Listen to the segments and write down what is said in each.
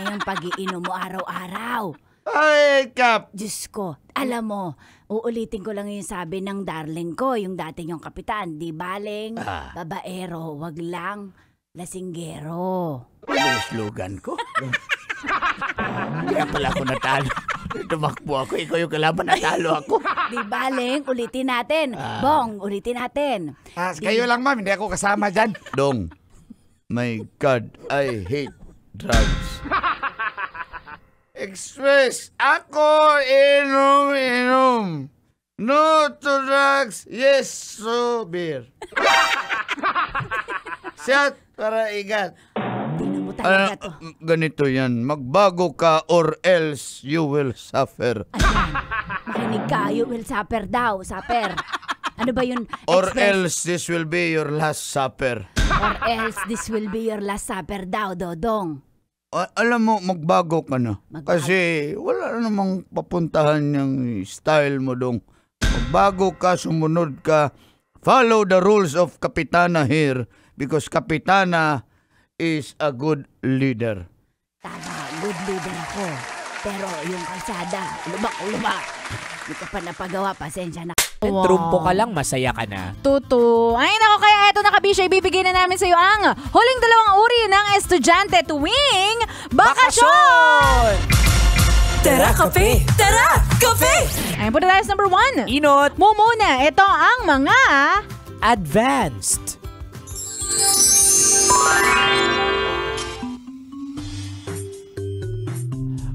yung pag-iinom mo araw-araw. Ay, Kap! Diyos ko, alam mo, uulitin ko lang yung sabi ng darling ko, yung dating yung kapitan. Di baling, babaero, wag lang, lasinggero. Ano yung slogan ko? Kaya pala ako natalo. Tumakbo ako, ikaw yung kalaban, natalo ako. Di baling, ulitin natin. Bong, ulitin natin. Kayo lang, ma'am, hindi ako kasama dyan. Dong, my God, I hate drugs. Express, ako inom. No to drugs, yes to beer. Shot para igat. Tingnan mo talaga to. Ganito yan, magbago ka or else you will suffer. Ayan, makinig ka, you will suffer daw, suffer. Ano ba yun? Or else this will be your last supper. Or else this will be your last supper daw, Dodong. Alam mo, magbago ka na. Kasi wala namang papuntahan yung style mo, Dong. Magbago ka, sumunod ka. Follow the rules of Kapitana here because Kapitana is a good leader. Tama, good leader ako. Pero yung kalsada, lubak. Hindi ka pa napagawa, pasensya na. Trumpo ka lang, masaya ka na. Tutu. Ay nako, kaya eto na kabisya, ibibigay na namin sa iyo ang huling dalawang uri ng estudyante tuwing bakasyon! Tara, kape! Tara, kape! Ayun po na tayo sa number 1. Inot! Mumuna, ito ang mga Advanced.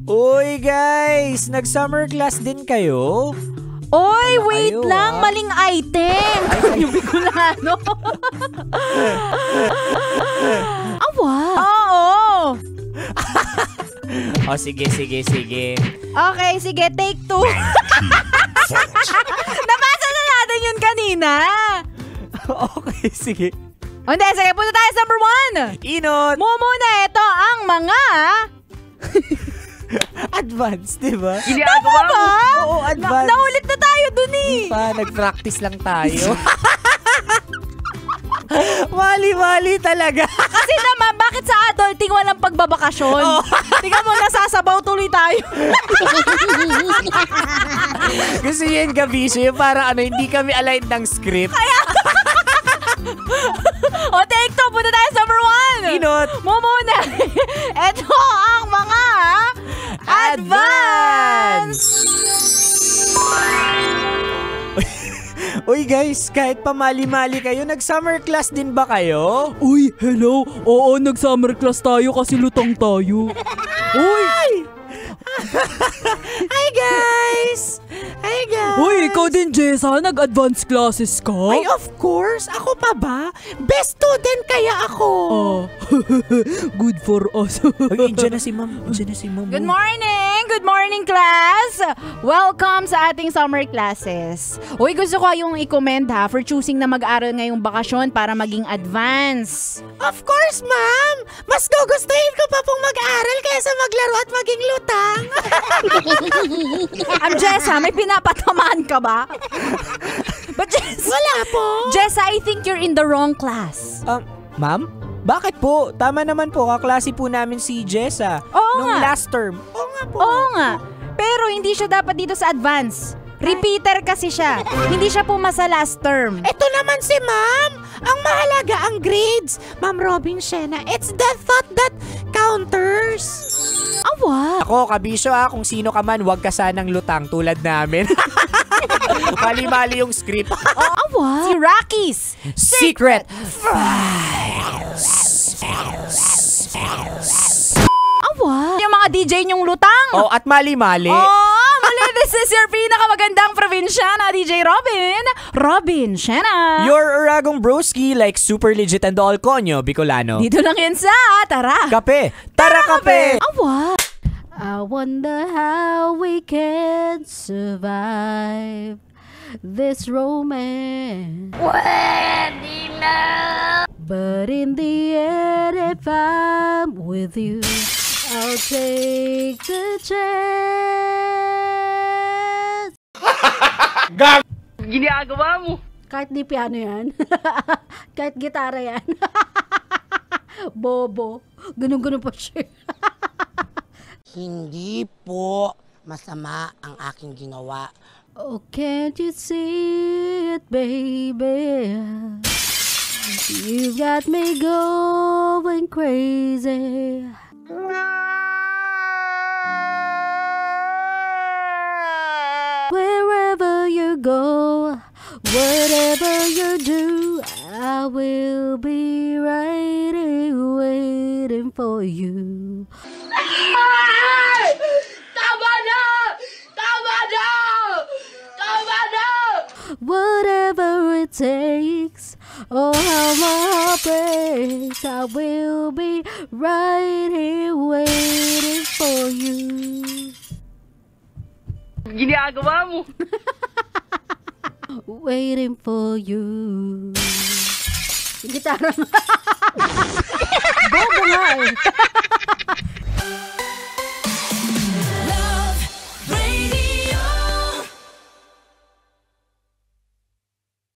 Uy guys, nag-summer class din kayo? Oy, wait kayo, lang, maling item. Yung Bicolano. Awa. Oo. O sige. Okay, sige, take 2. Nabasa na natin yun kanina. Okay, sige. O hindi, sige, punta tayo sa number 1. Inot! Mumuna, ito ang mga Advanced, di ba? Tama ba? Oo, advanced. Naulit na tayo dun eh. Nag-practice lang tayo. Mali talaga. Kasi naman, bakit sa adulting walang pagbabakasyon? Tingnan mo, nasasabaw tuloy tayo. Kasi yan, Gabisyo, yung parang hindi kami aligned ng script. O, take 2, punta tayo sa number 1. Inot! Mumuna. Ito ang mga advance. Uy guys, kahit pamali-mali kayo, nag-summer class din ba kayo? Uy, hello! Oo, nag-summer class tayo kasi lutang tayo. Uy! Hi guys! Uy, ikaw din, Jessa, nag-advance classes ka? Ay, of course! Ako pa ba? Best student kaya ako! Good for us. Ay, dyan na si ma'am. Good morning class! Welcome sa ating summer classes. Uy, gusto ko yung i-commend ha for choosing na mag-aral ngayong bakasyon para maging advance. Of course, ma'am! Mas gugustuhin ko pa pong mag-aral kaysa maglaro at maging lutang. Jessa, may pinapatamaan ka ba? But Jessa, wala po. Jessa, I think you're in the wrong class. Ma'am? Bakit po? Tama naman po, kaklase po namin si Jessa. Oo nung nga. last term. Oo nga po. Oo nga. Pero hindi siya dapat dito sa advance. Repeater kasi siya. Hindi siya pumasa last term. Ito naman si ma'am. Ang mahalaga ang grades. Ma'am Robin Shena, it's the thought that counters. Awa. Ako, Kabisyo kung sino ka man, huwag ka sanang lutang tulad namin. Mali-mali yung script. Awa. Si Rocky's Secret Files. Awa. Yung mga DJ nyong lutang. Oh, at mali-mali. Mali. This is your pinakamagandang probinsyana, DJ Robin Shena. Your Uragong Broski, like super legit and all konyo, Bicolano. Dito lang yan sa Tara. Kape. Tara, kape. Awa. I wonder how we can survive this romance. But in the end, if I'm with you, I'll take the chance. Ginagawa mo. Kahit di piano yan. Kahit gitara yan. Bobo. Ganun-ganun pa siya. Hindi po masama ang aking ginawa. Oh, can't you see it, baby? You got me going crazy. Wherever you go, whatever you do, I will be right here waiting for you. Tama na! Tama na! Tama na! Whatever it takes, oh how my heart breaks, I will be right here waiting for you. Ginagawa mo! Waiting for you. Gitara. Bobo nga eh.